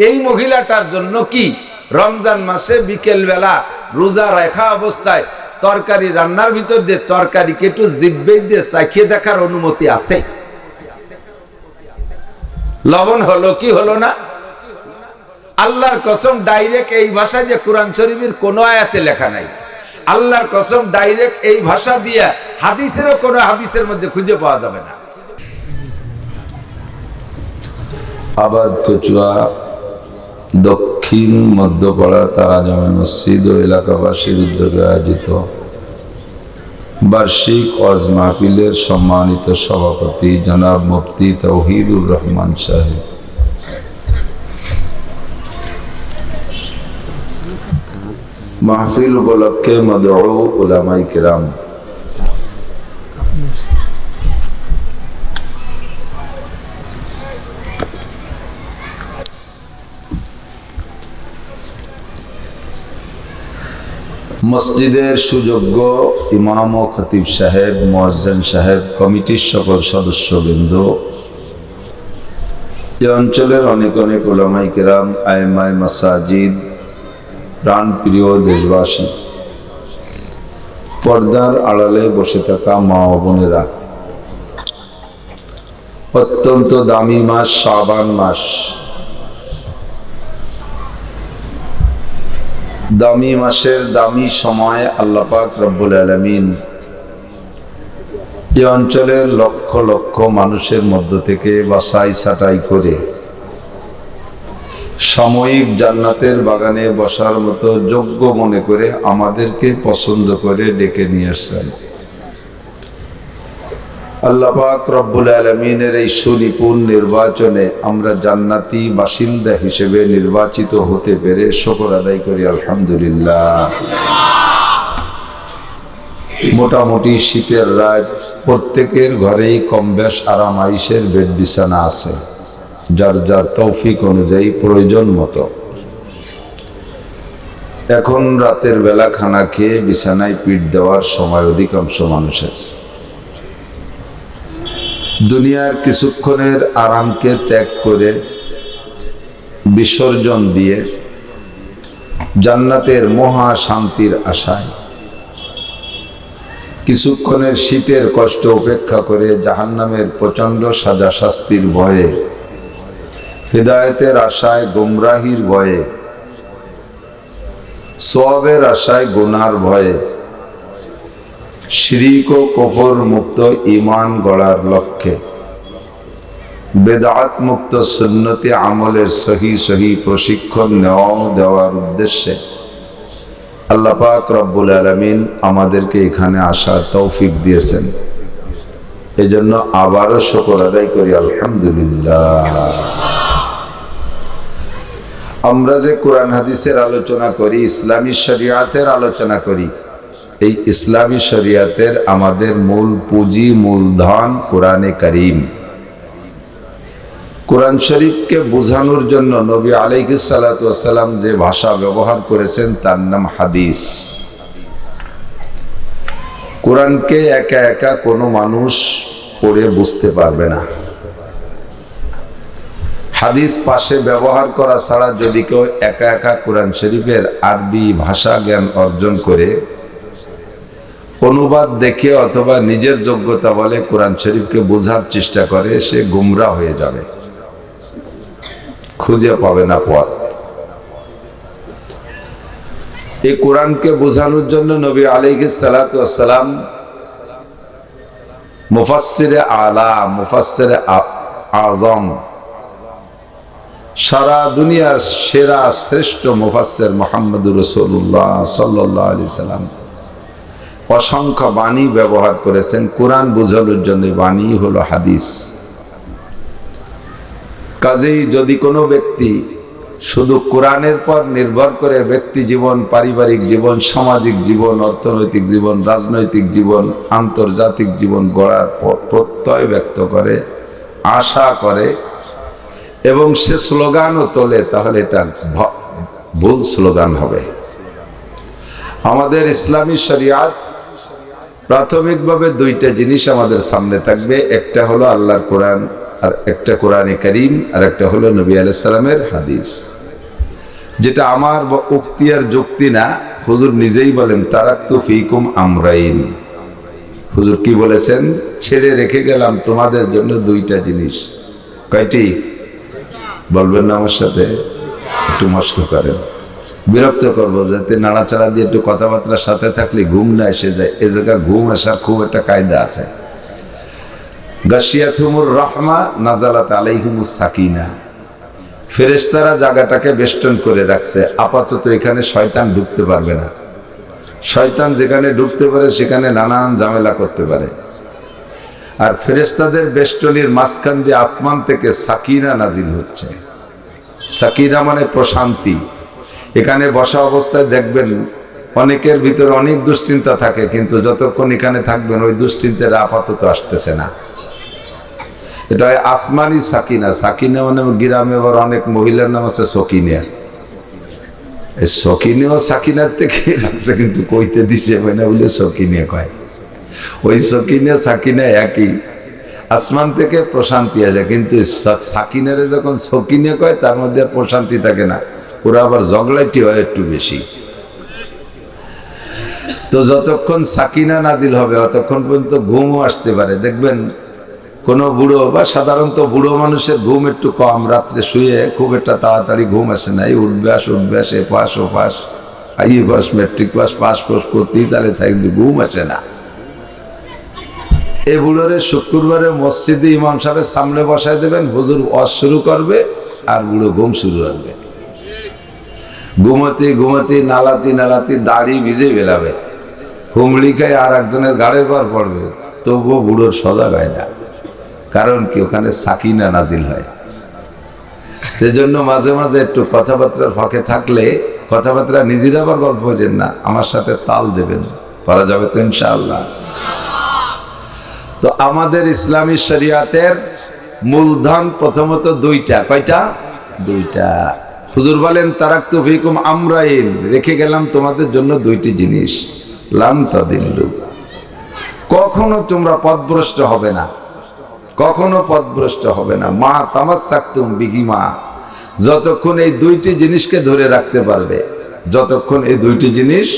এই মহিলাটার জন্য কি রমজান মাসে বিকেল বেলা রোজা রাখা অবস্থায় তরকারি রান্নার ভিতর দিয়ে তরকারিকে একটু জিহ্বে দিয়ে চাখিয়ে দেখার অনুমতি আছে? লবণ হলো কি হলো না? আল্লাহর কসম ডাইরেক্ট এই ভাষায় যে কোরআন শরীফের কোন আয়াতে লেখা নাই, আল্লাহর কসম ডাইরেক্ট এই ভাষা দিয়ে হাদিসেরও কোন হাদিসের মধ্যে খুঁজে পাওয়া যাবে না। আবাদ কচুয়া দক্ষিণ মধ্যপাড়া তারা জামে মসজিদ ও এলাকাবাসীর উদ্যোগে আয়োজিত বার্ষিক ওয়াজ মাহফিলের সম্মানিত সভাপতি জনাব মুফতি তৌহিদুর রহমান সাহেব, মাহফিল উপলক্ষে মদউ উলামায়ে কিরাম, মসজিদের সুযোগ্য ইমাম ও খতিব সাহেব, মুয়াজ্জিন সাহেব, কমিটির সকল সদস্যবৃন্দ, এই অঞ্চলের অনেক অনেক উলামায়ে কিরাম, আইম্মায়ে মাসাজিদ, প্রাণপ্রিয় দেশবাসী, পর্দার আড়ালে বসে থাকা মা ও বোনেরা, অত্যন্ত দামি মাস শাবান মাস, দামি মাসের দামি সময় আল্লাহ পাক রব্বুল আলামিন এই অঞ্চলের লক্ষ লক্ষ মানুষের মধ্য থেকে বাছাই ছাঁটাই করে সাময়িক জান্নাতের বাগানে বসার মতো যোগ্য মনে করে আমাদেরকে পছন্দ করে ডেকে নিয়ে আসছেন। আল্লাহ পাক রব্বুল আলামিনের এই সুনিপুণ নির্বাচনে আমরা জান্নাতি বাসিন্দা হিসেবে নির্বাচিত হতে পেরে শুকর আদায় করি আলহামদুলিল্লাহ। মোটামুটি শীতের রাত, প্রত্যেকের ঘরেই কম বেশ আরাম আয়েশের বেড বিছানা আছে, যার যার তৌফিক অনুযায়ী প্রয়োজন মতো। এখন রাতের বেলা খানা খেয়ে বিছানায় পিঠ দেওয়ার সময় অধিকাংশ মানুষের। দুনিয়ার কিছুক্ষণের আরামকে ত্যাগ করে বিসর্জন দিয়ে জান্নাতের মহা শান্তির আশায়, কিছুক্ষণের শীতের কষ্ট উপেক্ষা করে জাহান্নামের প্রচন্ড সাজা শাস্তির ভয়ে, হিদায়াতের আশায় গোমরাহির ভয়ে, সওয়াবের আশায় গুনার ভয়ে, শিরিক ও কুফর মুক্ত ঈমান গড়ার লক্ষ্যে, বেদাত মুক্ত সুন্নতি আমলের সহি প্রশিক্ষণ দেওয়ার উদ্দেশ্যে আল্লাহ পাক রব্বুল আলামিন আমাদেরকে এখানে আসার তৌফিক দিয়েছেন। এজন্য আবারও শুকর আদায় করি আলহামদুলিল্লাহ। আমরা যে কোরআন হাদিসের আলোচনা করি, ইসলামী শরিয়াতের আলোচনা করি, এই ইসলামী শরিয়াতের আমাদের মূল পুঁজি, মূলধন কোরআনে কারীম। কোরআন শরীফকে বোঝানোর জন্য নবী আলাইহিস সালাতু ওয়াস সালাম যে ভাষা ব্যবহার করেছেন তার নাম হাদিস। কোরআনকে একা একা কোনো মানুষ পড়ে বুঝতে পারবে না। হাদিস পাশে ব্যবহার করা ছাড়া যদি কেউ একা একা কোরআন শরীফের আরবি ভাষা জ্ঞান অর্জন করে, অনুবাদ দেখে অথবা নিজের যোগ্যতা বলে কোরআন শরীফকে বোঝার চেষ্টা করে, সে গুমরা হয়ে যাবে, খুঁজে পাবে না পথ। এই কোরআনকে বোঝানোর জন্য নবী আলাইহিস সালাতু ওয়াস সালাম মুফাসসিরে আলা, মুফাসসিরে আযম, সারা দুনিয়ার সেরা শ্রেষ্ঠ মুফাসসির মুহাম্মদুর রাসূলুল্লাহ সাল্লাল্লাহু আলাইহি সাল্লাম অসংখ্য বাণী ব্যবহার করেছেন কোরআন বোঝানোর জন্য। বাণী হলো হাদিস। কাজেই যদি কোনো ব্যক্তি শুধু কোরআনের পর নির্ভর করে ব্যক্তি জীবন, পারিবারিক জীবন, সামাজিক জীবন, অর্থনৈতিক জীবন, রাজনৈতিক জীবন, আন্তর্জাতিক জীবন গড়ার প্রত্যয় ব্যক্ত করে, আশা করে এবং সে স্লোগানও তোলে, তাহলে এটা ভুল স্লোগান হবে। আমাদের ইসলামী শরিয়াত প্রাথমিকভাবে দুইটা জিনিস আমাদের সামনে থাকবে। একটা হলো আল্লাহর কোরআন, আর একটা কোরআনে কারীম, আর একটা হলো নবী আলাইহিস সালামের হাদিস। যেটা আমার উক্তি আর যুক্তি না, হুজুর নিজেই বলেন তারাকতু ফীকুম আমরাইন। হুজুর কি বলেছেন? ছেড়ে রেখে গেলাম তোমাদের জন্য দুইটা জিনিস। কয়টি বলবেন না আমার সাথে? একটু মস্ক করেন, বিরক্ত করবো, যাতে নাড়াচাড়া দিয়ে একটু কথাবার্তার সাথে থাকলে ঘুম না এসে যায়। এ জায়গায় ঘুম আসার খুব একটা কায়দা আছে। গাশিয়াতুমুর রাহমা নাজালাত আলাইহিমুস সাকিনা। ফেরেশতারা জায়গাটাকে বেষ্টন করে রাখছে, আপাতত এখানে শয়তান ঢুকতে পারবে না। শয়তান যেখানে ঢুকতে পারে সেখানে নানান ঝামেলা করতে পারে। আর ফেরেশতাদের বেষ্টনীর মাঝখান দিয়ে আসমান থেকে সাকিনা নাজিল হচ্ছে। সাকিনা মানে প্রশান্তি। এখানে বসা অবস্থায় দেখবেন অনেকের ভিতরে অনেক দুশ্চিন্তা থাকে, কিন্তু যতক্ষণ এখানে থাকবেন ওই দুশ্চিন্তাটা আপাতত আসতেছে না। এটা আসমানি সাকিনা। সাকিনা মানে গ্রামে আবার অনেক মহিলার নাম আছে সকিনা। এই সকিনেও সাকিনার থেকে লাগছে, কিন্তু কইতে দিছে না বলে সকিনে কয়। ওই সকিনা সাকিনা একই, আসমান থেকে প্রশান্তি আসে। কিন্তু সাকিনারে যখন সকিনে কয় তার মধ্যে প্রশান্তি থাকে না, ওরা আবার ঝগড়াটি হয় একটু বেশি। তো যতক্ষণ সাকিনা নাজিল হবে অতক্ষণ পর্যন্ত ঘুমও আসতে পারে। দেখবেন কোনো বুড়ো বা সাধারণত বুড়ো মানুষের ঘুম একটু কম, রাত্রে শুয়ে খুব একটা তাড়াতাড়ি ঘুম আসে না। এই উঠব্যাস এ পাস ও পাস, আই পাস, মেট্রিক পাস করতেই তাহলে থাকে, কিন্তু ঘুম আসে না। এই বুড়োরে শুক্রবারে মসজিদে ইমাম সাহেবের সামনে বসায় দেবেন, হুজুর ওয়াজ শুরু করবে আর বুড়ো ঘুম শুরু হবে। ঘুমাতে নালাতি দাড়ি ভিজে বেলাবে, হুমড়ি খায় আর একজনের গাড়ির পর পড়বে, তবুও বুড়োর সজাগ হয় না। কারণ কি? ওখানে সাকিনা নাজিল হয়। সেজন্য মাঝে মাঝে একটু কথাবার্তার ফাঁকে থাকলে কথাবার্তা নিজেরা আবার গল্প করেন না, আমার সাথে তাল দেবেন, পারা যাবে তো ইনশাআল্লাহ। তো আমাদের ইসলামী শরিয়াতের মূলধন প্রথমত দুইটা। কয়টা? দুইটা। হুজুর বলেন তারাকতু ফীকুম আমরাইন, রেখে গেলাম তোমাদের জন্য দুইটি জিনিস। লান তাদিল্লু, কখনো তোমরা পথভ্রষ্ট হবে না, কখনো পথভ্রষ্ট হবে না। মা তামাসসাকতুম বিহিমা, যতক্ষণ এই দুইটি জিনিসকে ধরে রাখতে পারবে, যতক্ষণ এই দুইটি জিনিস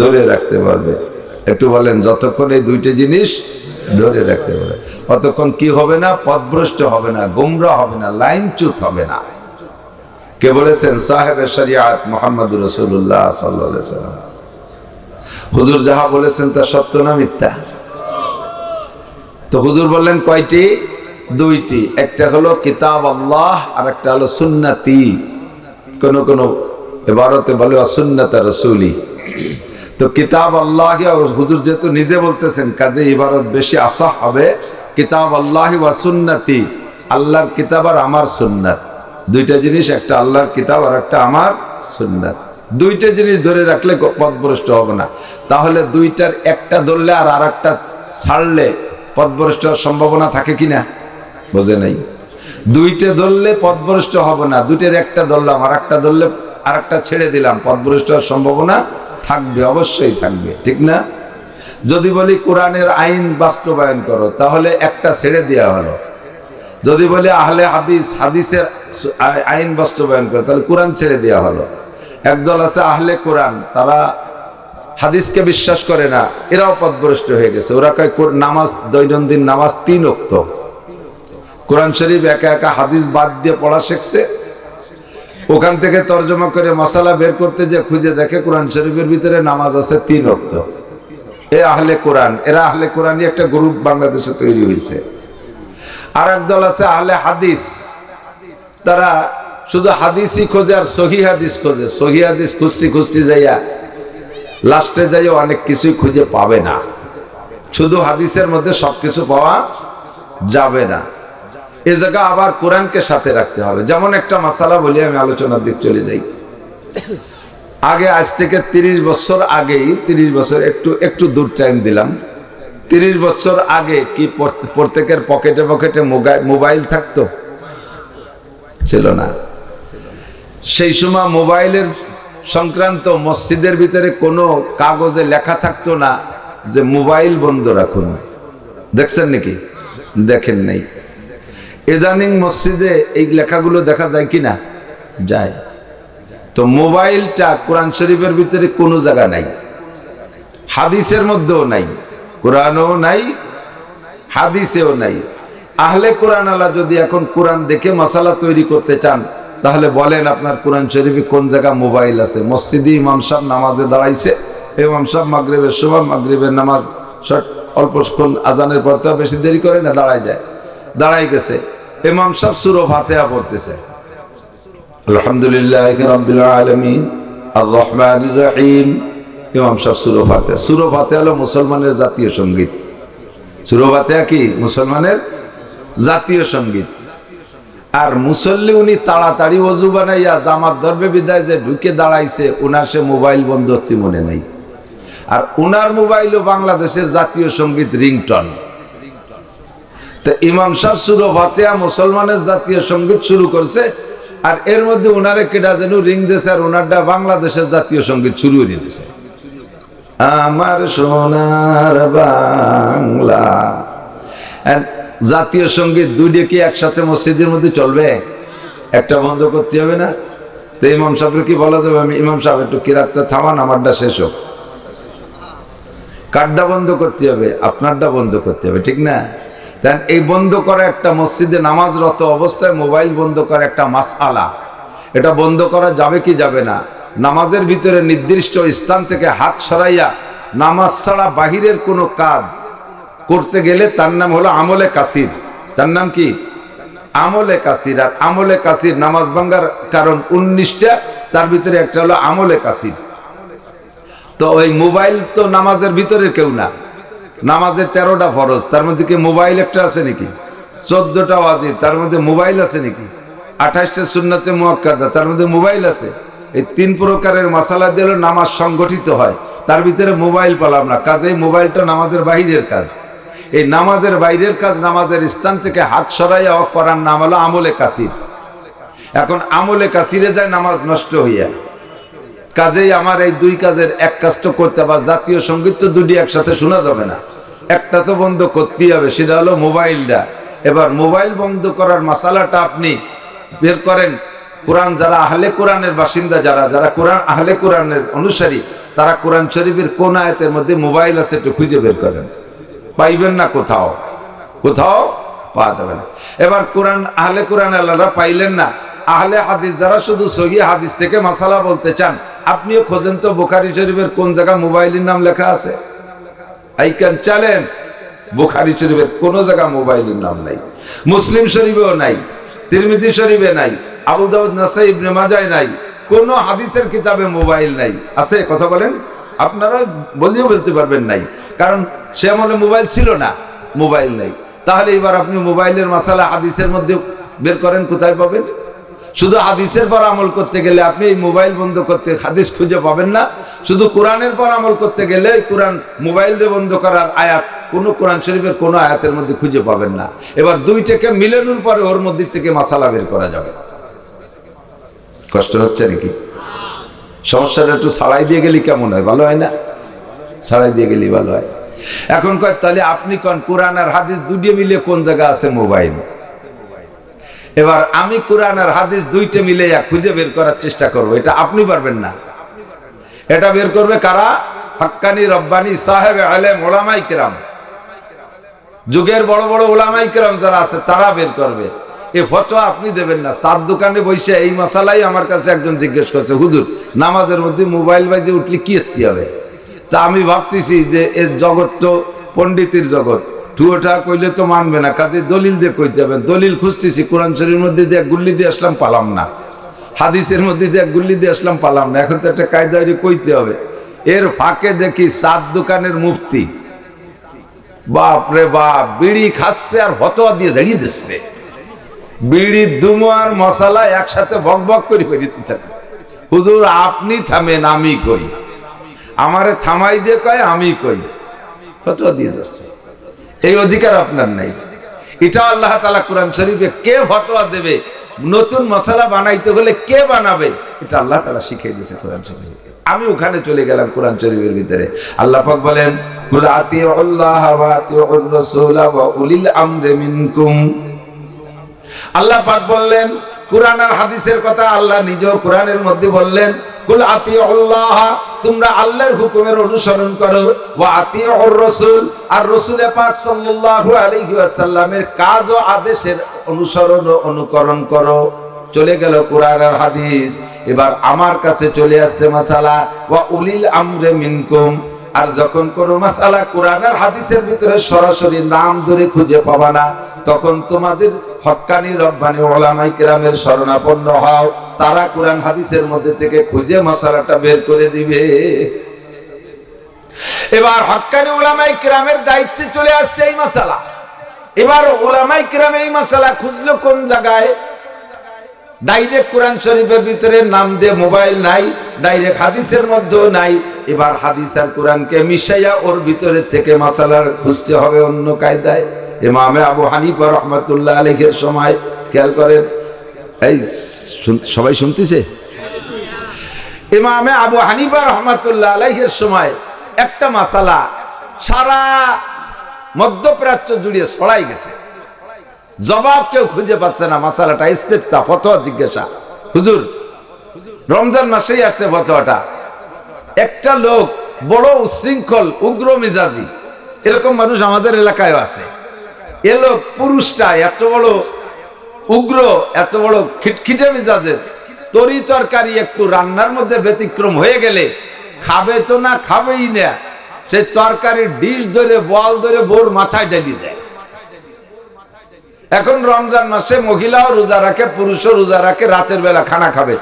ধরে রাখতে পারবে। একটু বলেন, যতক্ষণ এই দুইটি জিনিস ধরে রাখতে পারবে ততক্ষণ কি হবে না? পথভ্রষ্ট হবে না, গোমরা হবে না, লাইনচ্যুত হবে না। কে বলেছেন? সাহেবে শরিয়াত মুহাম্মদুর রাসূলুল্লাহ সাল্লাল্লাহু আলাইহি ওয়াসাল্লাম। হুজুর যাহা বলেছেন তা সত্য না মিথ্যা? তো হুজুর বললেন কয়টি? দুইটি। একটা হলো কিতাব আল্লাহ আর একটা হলো সুন্নতি। কোন কোন ইবারতে বলে সুন্নাত রাসূলি। তো কিতাব আল্লাহ, হুজুর যেহেতু নিজে বলতেছেন কাজে ইবারত বেশি আসাহ হবে। কিতাব আল্লাহ ওয়া সুন্নতি, আল্লাহর কিতাব আর আমার সুন্নাত। দুইটা জিনিস, একটা আল্লাহর কিতাব আর একটা আমার সুন্নাত। দুইটা জিনিস ধরে রাখলে পথভ্রষ্ট হবে না। তাহলে দুইটার একটা ধরলে আর আরেকটা ছাড়লে পথভ্রষ্ট হওয়ার সম্ভাবনা থাকে কিনা? বোঝে নাই। দুইটা ধরলে পথভ্রষ্ট হবে না, দুইটার একটা ধরলাম আর একটা ধরলে আর একটা ছেড়ে দিলাম, পথভ্রষ্ট হওয়ার সম্ভাবনা থাকবে, অবশ্যই থাকবে, ঠিক না? যদি বলি কোরআনের আইন বাস্তবায়ন করো, তাহলে একটা ছেড়ে দেওয়া হলো। যদি বলি আহলে হাদিস, হাদিসের আইন বাস্তবায়ন করো, তাহলে কোরআন ছেড়ে দেওয়া হলো। একদল আছে আহলে কোরআন, তারা হাদিসকে বিশ্বাস করে না, এরাও পথভ্রষ্ট হয়ে গেছে। ওরা কয় নামাজ, দৈনন্দিন নামাজ 3 ওয়াক্ত। কোরআন শরীফ একা একা হাদিস বাদ দিয়ে পড়া শিখছে, ওখান থেকে তর্জমা করে মশালা বের করতে যে খুঁজে দেখে কোরআন শরীফের ভিতরে নামাজ আছে 3 ওয়াক্ত। এ আহলে কোরআন, এরা আহলে কোরআনই একটা গ্রুপ বাংলাদেশে তৈরি হয়েছে। আর একদল আছে আহলে হাদিস, তারা শুধু হাদিসই খোঁজে আর সহি হাদিস খোঁজে। সহি হাদিস খুঁজতে যাইয়া লাস্টে যাইয়া অনেক কিছুই খুঁজে পাবে না। শুধু হাদিসের মধ্যে সবকিছু পাওয়া যাবে না। এ জায়গা আবার কোরআনকে সাথে রাখতে হবে। যেমন একটা মাসালা বলি, আমি আলোচনার দিক চলে যাই। আগে, আজ থেকে 30 বছর আগেই, 30 বছর একটু দূর টাইম দিলাম, 30 বছর আগে কি প্রত্যেকের পকেটে পকেটে মোবাইল থাকতো? ছিল না। সেই সময় মোবাইলের সংক্রান্ত মসজিদের ভিতরে কোনো কাগজে লেখা থাকতো না যে মোবাইল বন্ধ রাখুন। দেখছেন নাকি? দেখেন নাই। ইদানিং মসজিদে এই লেখাগুলো দেখা যায় কিনা? যায়। তো মোবাইলটা কোরআন শরীফের ভিতরে কোনো জায়গা নাই, হাদিসের মধ্যেও নাই, কোরআনও নাই, হাদিসেও নাই। আহলে কোরআন আলা যদি এখন কোরআন দেখে মাসালা তৈরি করতে চান, তাহলে বলেন আপনার কোরআন শরীফে কোন জায়গা মোবাইল আছে? মসজিদে ইমাম সাহেব নামাজে দাঁড়াইছে, ইমাম সাহেব মাগরিবের সময় মাগরিবের নামাজ অল্পক্ষণ আজানের পর তো বেশি দেরি করে না, দাঁড়ায় যায়, দাঁড়াই গেছে, ইমাম সাহেব সূরা ফাতিহা পড়তেছে, আলহামদুলিল্লাহি রাব্বিল আলামিন আর রহমানির রহিম, ইমাম সাহেব সূরা ফাতিহা। সূরা ফাতিহা হলো মুসলমানের জাতীয় সঙ্গীত। সূরা ফাতিহা কি মুসলমানের জাতীয় সঙ্গীত। আর মুসল্লি উনি তাড়াতাড়ি ওযু বানাইয়া জামাত ধরবে বিদায় যে ঢুকে দাঁড়াইছে, উনার সে মোবাইল বন্ধ করতে মনে নাই। আর উনার মোবাইলও বাংলাদেশের জাতীয় সঙ্গীত রিংটন। তো ইমাম সাহেব সূরা ফাতিহা মুসলমানের জাতীয় সঙ্গীত শুরু করছে, আর এর মধ্যে উনারে কেডা যেন রিং দিয়েছে, আর উনারটা বাংলাদেশের জাতীয় সঙ্গীত শুরু করে দিয়েছে, আমার সোনার বাংলা। জাতীয় সঙ্গীত দুইটা কি একসাথে মসজিদের মধ্যে চলবে? একটা বন্ধ করতে হবে না? তো ইমাম সাহেবের কি বলা যাবে, আমি ইমাম সাহেব একটু কিরাতটা থামান, আমারটা শেষ হোক। কারটা বন্ধ করতে হবে, আপনারটা বন্ধ করতে হবে, ঠিক না? তাই এই বন্ধ করা একটা মসজিদে নামাজরত অবস্থায় মোবাইল বন্ধ করা একটা মাসআলা, এটা বন্ধ করা যাবে কি যাবে না? নামাজের ভিতরে নির্দিষ্ট স্থান থেকে হাত সরাইয়া নামাজ ছাড়া বাহিরের কোনো কাজ করতে গেলে তার নাম হলো আমলে কাসির। তার নাম কি? আমলে কাসির। আর আমলে কাসির নামাজ ভাঙ্গার কারণ 19টা, তার ভিতরে একটা হলো আমলে কাসির। তো ওই মোবাইল তো নামাজের ভিতরে কেউ না, নামাজের 13টা ফরজ, তার মধ্যে কি মোবাইল একটা আছে নাকি? 14টা ওয়াজিব, তার মধ্যে মোবাইল আছে নাকি? 28টা সুন্নাতে মুআক্কাদা, তার মধ্যে মোবাইল আছে। এই 3 প্রকারের মাসালা দিয়ে নামাজ সংগঠিত হয়, তার ভিতরে মোবাইল পেলাম না, কাজেই মোবাইলটা নামাজের বাইরের কাজ। এই নামাজের বাইরের কাজ নামাজের স্থান থেকে হাত সরাইয়া করার নাম হলো আমলে কাসির। এখন আমলে কাসিরে যায় নামাজ নষ্ট হইয়া, কাজেই আমার এই দুই কাজের এক কাজ তো করতে হবে। জাতীয় সঙ্গীত তো দুটি একসাথে শোনা যাবে না, একটা তো বন্ধ করতেই হবে, সেটা হলো মোবাইলটা। এবার মোবাইল বন্ধ করার মাসালাটা আপনি বের করেন। কোরআন যারা আহলে কোরআনের বাসিন্দা, যারা কোরআন আহলে কোরআনের অনুসারী, তারা কোরআন শরীফের কোন আয়াতের মধ্যে মোবাইল আছে একটু খুঁজে বের করেন, পাইবেন না, কোথাও কোথাও পাওয়া যাবে না। এবার কোরআন আহলে কোরআন আল্লাহরা পাইলেন না, আহলে হাদিস যারা শুধু সহিহ হাদিস থেকে মাসালা বলতে চান, আপনিও খোঁজেন তো বুখারী শরীফের কোন জায়গা মোবাইলের নাম লেখা আছে। আই ক্যান চ্যালেঞ্জ, বুখারী শরীফের কোন জায়গা মোবাইলের নাম নাই, মুসলিম শরীফেও নাই, তিরমিজি শরীফে নাই, আবু দাউদ, নাসাই, ইবনে মাজায় নাই, কোন হাদিসের কিতাবে মোবাইল নাই। আছে? কথা বলেন। আপনারা বললেও বলতে পারবেন নাই, কারণ সে আমলে মোবাইল ছিল না, মোবাইল নাই। তাহলে এবার আপনি মোবাইলের মাসালা হাদিসের মধ্যে বের করেন, কোথায় পাবেন? শুধু হাদিসের পর আমল করতে গেলে আপনি এই মোবাইল বন্ধ করতে হাদিস খুঁজে পাবেন না। শুধু কোরআনের পর আমল করতে গেলে কোরআন মোবাইলে বন্ধ করার আয়াত কোনো কোরআন শরীফের কোনো আয়াতের মধ্যে খুঁজে পাবেন না। এবার দুইটাকে মিলানোর পরে ওর মধ্যে থেকে মাসালা বের করা যাবে। কষ্ট হচ্ছে নাকি? সমস্যাটা একটু ছাড়াই দিয়ে গেলে কেমন হয়? ভালো হয় না? ছাড়াই দিয়ে গেলে ভালো হয়। এখন কয় তাহলে আপনি কোন কোরআন আর হাদিস দুটিয়ে মিলে কোন জায়গা আছে মোবাইল? এবার আমি কোরআন আর হাদিস দুইটা মিলে খুঁজে বের করার চেষ্টা করব, এটা আপনি পারবেন না। এটা বের করবে কারা? হাক্কানি রব্বানি সাহেব আলেম ওলামাই কেরাম, যুগের বড় বড় ওলামাই কেরাম যারা আছে তারা বের করবে। এই ফতোয়া আপনি দেবেন না। চার দোকানে বসে এই মশালাই আমার কাছে একজন জিজ্ঞেস করছে, হুজুর নামাজের মধ্যে মোবাইল বাজে উঠলে কি করতে হবে? তা আমি ভাবতেছি যে এর জগৎ তো পণ্ডিতের জগৎ, ঠুয়োটা কইলে তো মানবে না, কাজে দলিল দিয়ে কইতে হবে। দলিল খুঁজতেছি, কোরআন শরীফের মধ্যে দিয়ে গুল্লি দিয়ে আসলাম, পালাম না। হাদিসের মধ্যে দিয়ে গুল্লি দিয়ে আসলাম, পালাম না। এখন তো একটা কায়দা কইতে হবে। এর ফাঁকে দেখি 7 দোকানের মুফতি, বাপ রে বাপ, বিড়ি খাচ্ছে আর ফতোয়া দিয়ে ঝাড়িয়ে দিচ্ছে। বিড়ি দুমো আর মশালা একসাথে বক বক করে ফেরিতে থাকে। হুজুর আপনি থামেন, আমি কই। আমারে থামাই দিয়ে কয়, আমি কই। ফতোয়া দিয়ে যাচ্ছে, এই অধিকার আপনার নাই। এটা আল্লাহ তাআলা কোরআন শরীফে কে ফতোয়া দেবে, নতুন মশালা বানাইতে হলে কে বানাবে, এটা আল্লাহ তাআলা শিখিয়ে দিয়েছে কোরআন শরীফে। আমি ওখানে চলে গেলাম কোরআন শরীফের ভিতরে। আল্লাহ পাক বলেন, কুল আতিউল্লাহ ওয়া আতিউর রাসূলা ওয়া উলিল আমরি মিনকুম। আল্লাহ পাক বললেন কুরআন আর হাদিসের কথা আল্লাহ নিজেও কোরআনের মধ্যে বললেন, কুল আতিউল্লাহ, তোমরা আল্লাহর হুকুমের অনুসরণ করো, ওয়া আতিউর রাসূল, আর রাসূল পাক সাল্লাল্লাহু আলাইহি ওয়াসাল্লামের কাজ ও আদেশের অনুসরণ ও অনুকরণ করো। চলে গেল কোরআন আর হাদিস, এবার আমার কাছে চলে আসছে মাসালা ওয়া উলিল আমরে মিনকুম। আর যখন কোন মাসালা কোরআন আর হাদিসের ভিতরে সরাসরি নাম ধরে খুঁজে পাবা না, তখন তোমাদের হক্কানি রব্বানি উলামায়ে কেরামের শরণাপন্ন হও, তারা কোরআন হাদিসের মধ্যে থেকে খুঁজে মাসালাটা বের করে দিবে। এবার হক্কানি উলামায়ে কেরামের দায়িত্বে চলে আসছে এই মাসালা। এবার উলামায়ে কেরাম এই মাসালা খুঁজলো কোন জায়গায়? ডাইরেক্ট কোরআন শরীফের ভিতরে নাম দিয়ে মোবাইল নাই, ডাইরেক্ট হাদিসের মধ্যেও নাই। এবার হাদিস আর কোরআনকে মিশাইয়া ওর ভিতরে থেকে মাসালার খুঁজতে হবে অন্য কায়দায়। ইমামে আবু হানিফা রাহমাতুল্লাহ আলাইহির সময়, খেয়াল করেন, এই সবাই শুনতেছে? ইমামে আবু হানিফা রাহমাতুল্লাহ আলাইহির সময় একটা মাসালা সারা মধ্যপ্রাচ্য জুড়িয়ে ছড়াই গেছে, জবাব কেউ খুঁজে পাচ্ছে না। মাসালাটা ইস্তেফতা, ফতোয়া জিজ্ঞাসা। হুজুর, রমজান মাসেই আসছে ফতোয়াটা। একটা লোক বড় উশৃঙ্খল, উগ্র মেজাজি, এরকম মানুষ আমাদের এলাকায় আছে। এ লোক পুরুষটা এত বড় উগ্র, এত বড় খিটখিটে মেজাজের, তরি তরকারি একটু রান্নার মধ্যে ব্যতিক্রম হয়ে গেলে খাবে তো না, খাবেই না, সে তরকারির ডিশ ধরে বল ধরে বোর মাথায় ঢেলিয়ে দেয়। এখন রমজান মাসে মহিলাও রোজা রাখে, পুরুষও রোজা রাখে, রাতের বেলা খানা খাবে।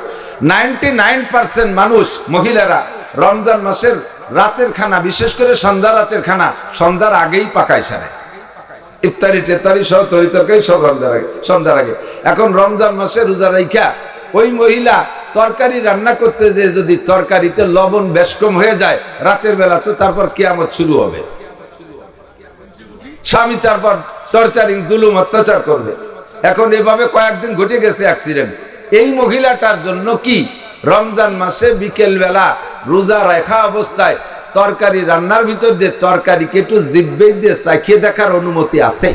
99% মানুষ, মহিলারা রমজান মাসের রাতের খানা, বিশেষ করে সন্ধ্যা রাতের খানা সন্ধ্যার আগেই পাকায় সারে। ইফতারি টেফতারি সহ তরি তরকারি সব সন্ধ্যার আগে। এখন রমজান মাসে রোজা রাইখা ওই মহিলা তরকারি রান্না করতে যে যদি তরকারিতে লবণ বেশ কম হয়ে যায়, রাতের বেলা তো তারপর কিয়ামত শুরু হবে। স্বামী তারপর টর্চারিং, জুলুম, অত্যাচার করবে। এখন এভাবে কয়েকদিন ঘটে গেছে অ্যাক্সিডেন্ট। এই মহিলাটার জন্য কি রমজান মাসে বিকেল বেলা রোজা রাখা অবস্থায় তরকারি রান্নার ভিতর দিয়ে তরকারিকে একটু জিব্বে দিয়ে চাখিয়ে দেখার অনুমতি আছে?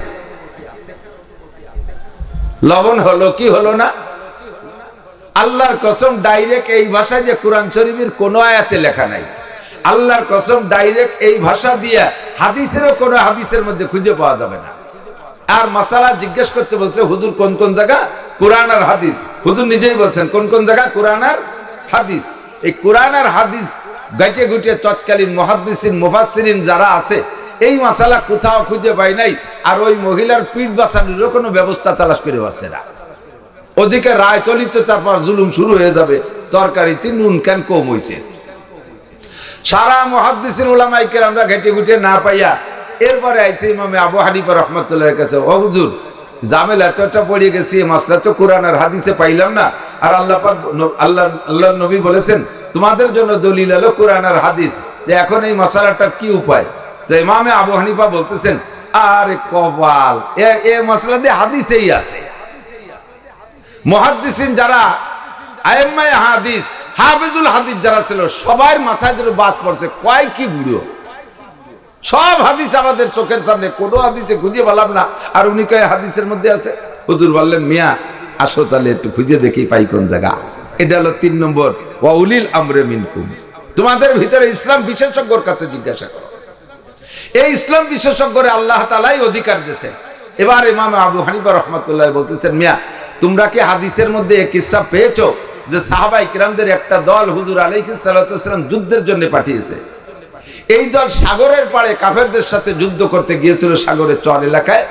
লবণ হলো কি হলো না? আল্লাহর কসম, ডাইরেক্ট এই ভাষায় যে কোরআন শরীফের কোনো আয়াতে লেখা নাই। আল্লাহর কসম, ডাইরেক্ট এই ভাষা দিয়ে হাদিসেরও কোনো হাদিসের মধ্যে খুঁজে পাওয়া যাবে না। আর মাসালা জিজ্ঞেস করতে বলছে, হুজুর কোন কোন জায়গা কোরআন আর হাদিস? হুজুর নিজেই বলছেন কোন কোন জায়গা কোরআন আর হাদিস। এই কোরআন আর হাদিস গাইটে গুটে তৎকালীন মুহাদ্দিসিন মুফাসসিরিন যারা আছে, এই মাসালা কোথাও খুঁজে পাই নাই। আর ওই মহিলার পিঠ বাঁচানোর কোনো ব্যবস্থা তালাশ করে পাচ্ছে না। ওদিকে রায় তলিত, তারপর জুলুম শুরু হয়ে যাবে, তরকারিতে নুন কেন কম হয়েছে। সারা মুহাদ্দিসিন উলামায়ে কেরামরা ঘেটে ঘুটে না পাইয়া এরপরে আইছে ইমামে আবু হানিফা রাহমাতুল্লাহর কাছে, ও হুজুর, জামেলা এতটা পড়ে গেছি, মাসলা তো কোরআন আর হাদিসে পাইলাম না। আর আল্লাহ নবী বলেছেন তোমাদের জন্য দলিল হলো কোরআন আর হাদিস, যে এখন এই মাসালাটার কি উপায়? তো ইমামে আবু হানিফা বলতেছেন, আরে কপাল, এ মাসলা দিয়ে হাদিসেই আছে। মুহাদ্দিসিন যারা, আইম্মায়ে হাদিস, হাফিজুল হাদিস যারা ছিল, সবার মাথায় ধরে বাস পড়ছে, কয় কি বুড়ো, সব হাদিস আমাদের চোখের সামনে, কোনো হাদিসে খুঁজে পেলাম না। আর উনি কয় হাদিসের মধ্যে আছে। হুজুর বললেন, মিয়া আসো তাহলে একটু খুঁজে দেখি পাই কোন জায়গা। এটা হলো 3 নম্বর, ওয়া উলিল আমরে মিনকুম। তোমাদের ভিতরে ইসলাম বিশেষজ্ঞর কাছে জিজ্ঞাসা করো। এই ইসলাম বিশেষজ্ঞরে আল্লাহ তাআলাই অধিকার দিয়েছেন। এবার ইমাম আবু হানিফা রাহমাতুল্লাহ বলতেছেন, মিয়া তোমরা কি হাদিসের মধ্যে এক কিসসা পেয়েছো যে সাহাবায়ে কিরামদের একটা দল হুজুর আলাইহিস সালাতু ওয়াস সালাম যুদ্ধের জন্য পাঠিয়েছে? এই দল সাগরের পাড়ে কাফেরদের সাথে যুদ্ধ করতে গিয়েছিল, সাগরের চর এলাকায়।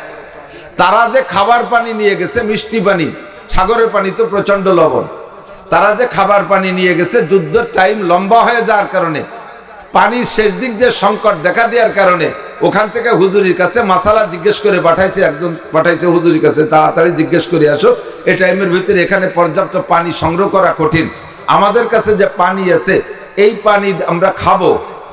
তারা যে খাবার পানি নিয়ে গেছে, মিষ্টি পানি, সাগরের পানি তো প্রচন্ড লবণ, তারা যে খাবার পানি নিয়ে গেছে, যুদ্ধের টাইম লম্বা হয়ে যাওয়ার কারণে, পানির শেষ দিক যে সংকট দেখা দেওয়ার কারণে ওখান থেকে হুজুরের কাছে মাসালা জিজ্ঞেস করে পাঠাইছে, একজন পাঠাইছে হুজুরের কাছে, তাড়াতাড়ি জিজ্ঞেস করে আসো, এই টাইমের ভিতরে এখানে পর্যাপ্ত পানি সংগ্রহ করা কঠিন, আমাদের কাছে যে পানি আছে এই পানি আমরা খাবো,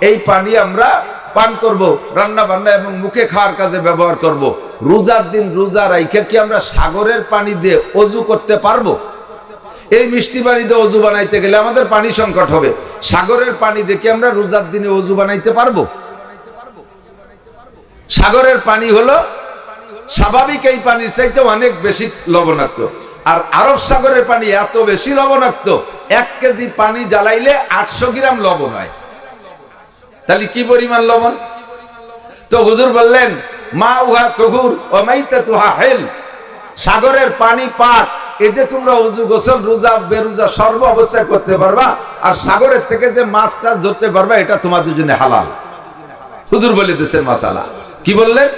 এই পানি আমরা পান করব, রান্না বান্না এবং মুখে খাওয়ার কাজে ব্যবহার করব। রোজার দিন রোজা রাইখা কি আমরা সাগরের পানি দিয়ে অজু করতে পারবো? এই মিষ্টি পানি দিয়ে অজু বানাইতে গেলে আমাদের পানি সংকট হবে। সাগরের পানি দেখে আমরা রোজার দিনে অজু বানাইতে পারবো? সাগরের পানি হলো স্বাভাবিক এই পানির চাইতে অনেক বেশি লবণাক্ত। আর আরব সাগরের পানি এত বেশি লবণাক্ত, 1 কেজি পানি জ্বালাইলে 800 গ্রাম লবণ হয়। তাহলে কি পরিমাণ লবণ? তো হুজুর বললেন মা উহা তহুর ও মাইতাতুহা হিল, সাগরের পানি পাক, এতে তোমরা ওযু গোসল রোজা বেরোজা সর্ব অবস্থায় করতে পারবা, আর সাগরের থেকে যে মাছ টাছ ধরতে পারবা এটা তোমাদের জন্য হালাল। হুজুর বলে দিয়েছেন মাসালা। কি বললেন?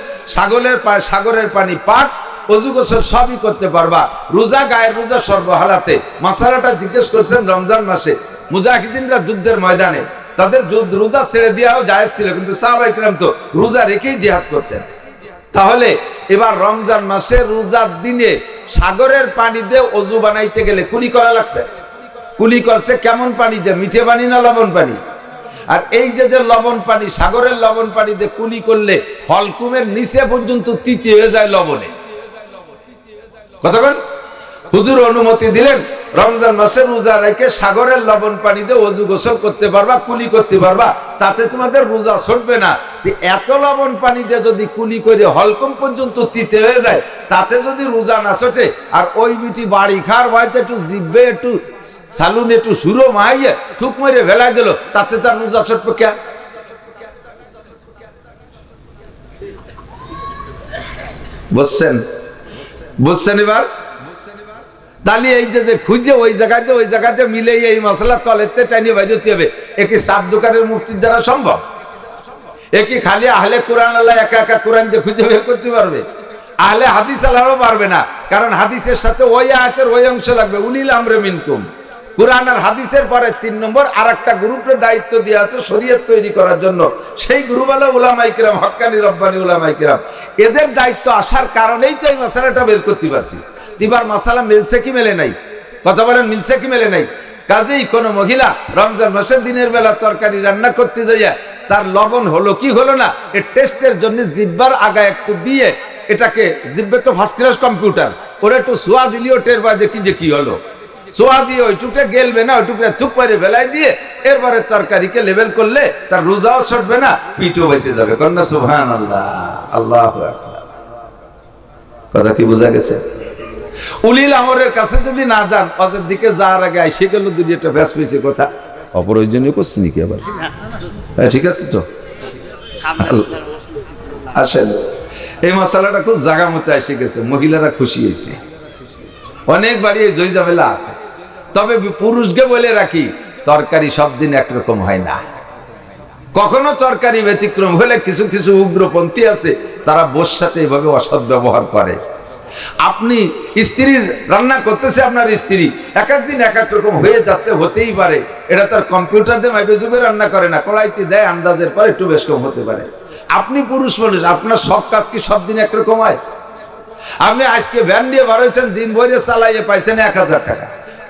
সাগরের পানি পাক, ওযু গোসল সবই করতে পারবা, রোজা গায়ের রোজা সর্ব হালাতে। মাসালাটা জিজ্ঞেস করছেন রমজান মাসে মুজাহিদিনরা যুদ্ধের ময়দানে, তাদের রোজা ছেড়ে দেওয়াও জায়েজ ছিল, কিন্তু সাহাবায়ে কেরাম তো রোজা রেখেই জিহাদ করতেন। তাহলে এবার রমজান মাসে রোজার দিনে সাগরের পানি দিয়ে ওযু বানাইতে গেলে কুলি করা লাগছে। কুলি করছে কেমন পানি দিয়ে? মিঠে পানি না লবণ পানি? আর এই যে লবণ পানি, সাগরের লবণ পানি দিয়ে কুলি করলে হলকুমের নিচে পর্যন্ত তিতি হয়ে যায় লবণে। কতক্ষণ? হুজুর অনুমতি দিলেন রমজান মাসে রোজা রেখে সাগরের লবণ পানি দিয়ে ওযু গোসল করতে পারবা, কুলি করতে পারবা, তাতে তোমাদের রোজা ছুটবে না। এত লবণ পানি দিয়ে যদি কুলি করে হলকম পর্যন্ত তিতে হয়ে যায়, তাতে যদি রোজা না ছোটে, আর ওই বিটি বাড়ি খাওয়ার ভয়তে একটু জিভে একটু সালুন একটু সুরো মাইয়ে থুক মেরে ভেলাই দিল, তাতে তার রোজা ছুটবে কে? বুঝছেন এবার? তাহলে এই যে খুঁজে ওই জায়গাতে মিলে এই মশলা তলেতে টাইনি বাজতে হবে, একে 7 দোকানের মুক্তির দ্বারা সম্ভব? একে খালি আহলে কোরআন আল্লাহ একা একা কোরআন দিয়ে খুঁজে বের করতে পারবে? আহলে হাদিস আল্লাহও পারবে না, কারণ হাদিসের সাথে ওই আয়াতের ওই অংশ লাগবে, উলিল আমরে মিনকুম। কোরআন আর হাদিসের পরে 3 নম্বর আর একটা গ্রুপের দায়িত্ব দিয়ে আছে শরীয়ত তৈরি করার জন্য, সেই গ্রুপ হলো উলামায়ে কেরাম, হক্কানি রব্বানি উলামায়ে কেরাম। এদের দায়িত্ব আসার কারণেই তো এই মাসালাটা বের করতে পারছি। এবার মাসালা মিলছে কি মেলে নাই? কথা বলেন, মিলছে কি মেলে নাই? কাজেই কোনো মহিলা রমজান মাসের দিনের বেলা তরকারি রান্না করতে যাইয়া তার লবণ হলো কি হলো না, এর টেস্টের জন্য জিহ্বার আগায় একটু দিয়ে, এটাকে জিহ্বে তো ফার্স্ট ক্লাস কম্পিউটার, ওরা একটু সোয়া দিলিও টের পায় যে কি হলো। সোয়া দিয়ে ওইটুকটা গেলবে না, ওইটুকটা থুক মারে বেলায় দিয়ে এরপরে তরকারিকে লেবেল করলে তার রোজাও ছুটবে না, পিঠও বেঁচে যাবে। কন্যা সুবহানাল্লাহ, আল্লাহু আকবার। কথা কি বোঝা গেছে? উলিল আমরের কাছে যদি না যান, পাঁচের দিকে যাওয়ার আগে আইসে গেল দুই একটা ব্যাস পেয়েছে কথা অপ্রয়োজনীয় করছে নাকি আবার? ঠিক আছে তো, আসেন এই মশলাটা খুব জায়গা মতো এসে গেছে, মহিলারা খুশি হয়েছে। অনেক বাড়ি জয় ঝামেলা আছে, তবে পুরুষকে বলে রাখি তরকারি সব দিন একরকম হয় না। কখনো তরকারি ব্যতিক্রম হলে কিছু কিছু উগ্রপন্থী আছে, তারা বোর সাথে এভাবে অসৎ ব্যবহার করে। আপনি স্ত্রীর রান্না করতেছে, আপনার স্ত্রী এক একদিন এক এক রকম হয়ে যাচ্ছে, হতেই পারে। এটা তার কম্পিউটার দিয়ে মাইবেজুবে রান্না করে না, কড়াইতে দেয়, আন্দাজের পর একটু বেশ কম হতে পারে। আপনি পুরুষ মানুষ, আপনার সব কাজ কি সব দিন একরকম হয়? আপনি আজকে ভ্যান দিয়ে বার হয়েছেন, দিন ভরে চালাইয়ে পাইছেন 1000 টাকা,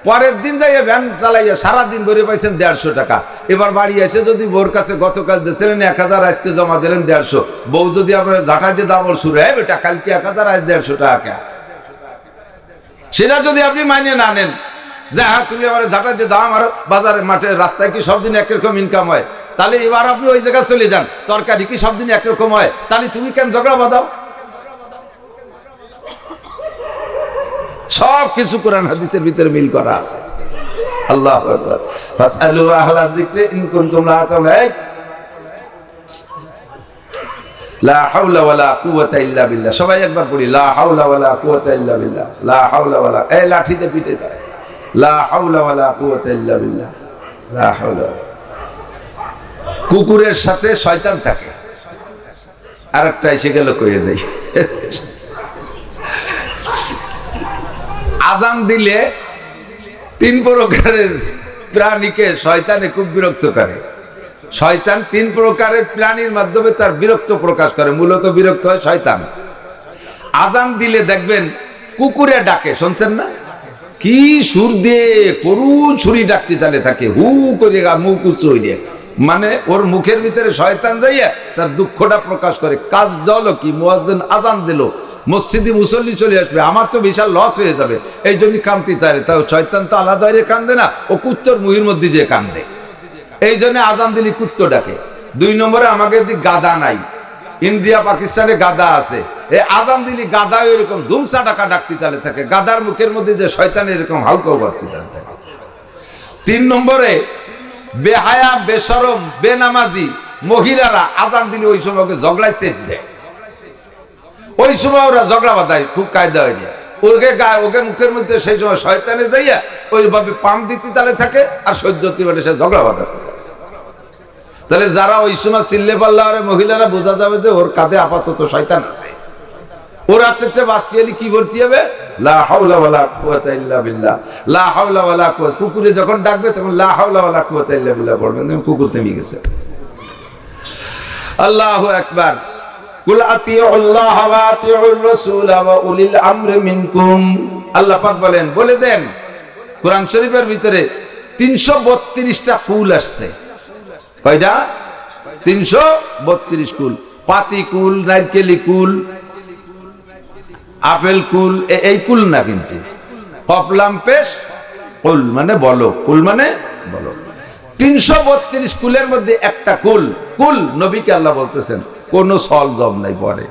পরের দিন যাইয়ে ভ্যান চালাইয়ে সারাদিন ভরে পাইছেন 150 টাকা। এবার বাড়ি এসে যদি বউর কাছে গতকাল দিয়েছিলেন 1000, আজকে জমা দিলেন 150, বউ যদি আপনার ঝাঁটা দিয়ে দাবল শুরু হয়, বেটা কালকে 1000 আজ 150 টাকা, সেটা যদি আপনি মাইনে না নেন যে হ্যাঁ তুমি আমার ঝাঁটা দিয়ে দাও, আমার বাজারে মাঠে রাস্তায় কি সব দিন একরকম ইনকাম হয়, তাহলে এবার আপনি ওই জায়গায় চলে যান। তরকারি কি সব দিন একরকম হয়, তাহলে তুমি কেন ঝগড়া বাঁধাও? সব কিছু কোরআন হাদিসের ভিতরে মিল করা আছে। আল্লাহু আকবার। ফাসআলু আহলা যিকরি ইন কুনতুম লা তা'লামুন। লা হাওলা ওয়ালা কুওয়াতা ইল্লা বিল্লাহ। সবাই একবার পড়ি, লা হাওলা ওয়ালা কুওয়াতা ইল্লা বিল্লাহ। লা হাওলা ওয়ালা, এই লাঠিতে পিটে দেয়, লা হাওলা ওয়ালা কুওয়াতা ইল্লা বিল্লাহ, লা হাওলা। কুকুরের সাথে শয়তান থাকে, আরেকটা এসে গেল কয়ে যাই। আজান দিলে 3 প্রকারের প্রাণীকে শয়তানে খুব বিরক্ত করে। শয়তান 3 প্রকারের প্রাণীর মাধ্যমে তার বিরক্ত প্রকাশ করে, মূলত বিরক্ত হয় শয়তান। আজান দিলে দেখবেন কুকুরে ডাকে, শুনছেন না? কি সুর দিয়ে করুণ ছুরি ডাকতে তালে থাকে, হু করে মুখ উঁচু হয়ে, মানে ওর মুখের ভিতরে শয়তান যাইয়া তার দুঃখটা প্রকাশ করে। কাজ দল কি, মুয়াজ্জিন আজান দিল, মসজিদে মুসল্লি চলে আসবে, আমার তো বিশাল লস হয়ে যাবে, এই জন্য কান্তি তারে। তাও শয়তান তো আলাদা হয়ে কান্দে না, ও কুত্তর মুহির মধ্যে যে কান্দে, এই জন্য আজান দিলি কুত্ত ডাকে। 2 নম্বরে আমাদের দিক গাদা নাই, ইন্ডিয়া পাকিস্তানে গাদা আছে, এই আজান দিলি গাদা এরকম ধুমসা ডাকা ডাকতে তালে থাকে, গাদার মুখের মধ্যে যে শয়তান এরকম হাউকাউ করতে তালে থাকে। 3 নম্বরে বেহায়া বেশরম বেনামাজি মহিলারা আজান দিলে ওই সময় ওকে ঝগড়ায় সেট দেয়, ওই সময় ওরা ঝগড়া বাঁধায়, খুব কায়দা হয়ে যায় ওকে গায়ে, ওকে মুখের মধ্যে সেই সময় শয়তানে যাইয়া ওইভাবে পাম দিতে তালে থাকে আর সহ্যতি মানে সে ঝগড়া বাঁধাতে থাকে। তাহলে যারা ওই সময় চিল্লে পাল্লা আর মহিলারা বোঝা যাবে যে ওর কাঁধে আপাতত শয়তান আছে। ওর আচ্ছা বাঁচতে হলে কি বলতে হবে? লা হাওলা ওয়ালা কুওয়াতা ইল্লা বিল্লাহ, লা হাওলা ওয়ালা কুওয়াতা। কুকুরে যখন ডাকবে তখন লা হাওলা ওয়ালা কুওয়াতা ইল্লা বিল্লাহ পড়বেন, কুকুর থেমে গেছে। আল্লাহু আকবার। কুল আতিউল্লাহ ওয়া আতিউর রাসূল ওয়া উলিল আমরি মিনকুম। আল্লাহ পাক বলেন, বলে দেন কোরআন শরীফের ভিতরে 332টা ফুল আসছে। কয়টা? 332 কুল। পাতি কুল, নারকেলি কুল, আপেল কুল, এই কুল না কিন্তু। কপলাম পেশ কুল মানে বলো, কুল মানে বলো। 332 কুলের মধ্যে একটা কুল, কুল নবীকে আল্লাহ বলতেছেন কোন সল জব নাই, পরে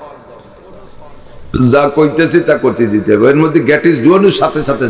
যা কইতেছি তা করতে দিতে হবে। এর মধ্যে গ্যাটিস ডুয়ানোর সাথে সাথে